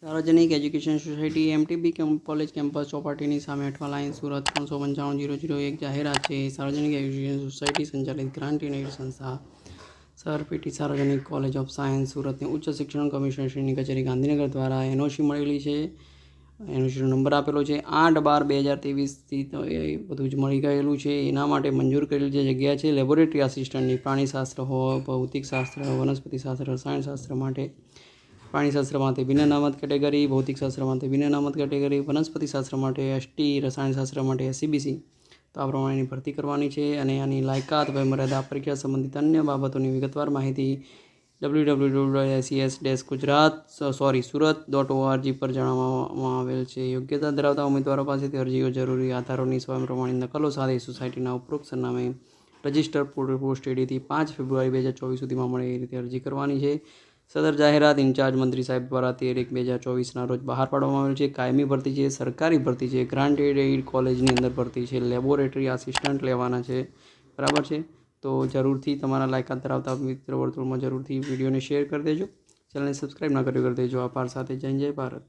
सार्वजनिक education society MTB college campus चौपाटीनी सामे 8 लाइन सूरत 395-001 जाहेरात है। सार्वजनिक एज्युकेशन सोसायटी संचालित ग्रांट इन एड संस्था सरपेटी सार्वजनिक कॉलेज ऑफ सायन्स सूरत उच्च शिक्षण कमिशनरश्रीની કચેરી ગાંધીનગર દ્વારા એનઓસી મળેલી છે। એનઓસીનો નંબર આપેલો છે 8/12/2023 તો એ બધું જ મળી ગયેલું છે। એના માટે મંજૂર કરેલી જે જગ્યા છે લેબોરેટરી આસિસ્ટન્ટની પ્રાણીશાસ્ત્ર ભૌતિકશાસ્ત્ર વનસ્પતિશાસ્ત્ર રસાયણશાસ્ત્ર માટે પ્રાણીશાસ્ત્ર માટે બિન અનામત કેટેગરી, ભૌતિકશાસ્ત્ર માટે બિન અનામત કેટેગરી, વનસ્પતિશાસ્ત્ર માટે એસટી, રસાયણશાસ્ત્ર માટે એસસીબીસી તો આ પ્રમાણેની ભરતી કરવાની છે। અને આની લાયકાત વયમર્યાદા પરીક્ષા સંબંધિત અન્ય બાબતોની વિગતવાર માહિતી www.ses-surat.org પર જણાવવામાં આવેલ છે। યોગ્યતા ધરાવતા ઉમેદવારો પાસેથી અરજીઓ જરૂરી આધારોની સ્વયં પ્રમાણિત નકલો સાથે સોસાયટીના ઉપરોક્ત સરનામે રજિસ્ટર પોસ્ટ એડીથી 5 ફેબ્રુઆરી 2024 સુધીમાં મળે એ રીતે અરજી કરવાની છે। સદર જાહેરાત ઇન્ચાર્જ મંત્રી સાહેબ દ્વારા 13/1/2024ના રોજ બહાર પાડવામાં આવેલ છે। કાયમી ભરતી છે, સરકારી ભરતી છે, ગ્રાન્ટેડ એઇડ કોલેજની અંદર ભરતી છે, લેબોરેટરી આસિસ્ટન્ટ લેવાના છે, બરાબર છે। તો જરૂરથી તમારા લાયકાત ધરાવતા મિત્ર વર્તુળમાં જરૂરથી વિડીયોને શેર કરી દેજો। ચેનલને સબસ્ક્રાઈબ ના કરી દેજો। આભાર સાથે જય ભારત।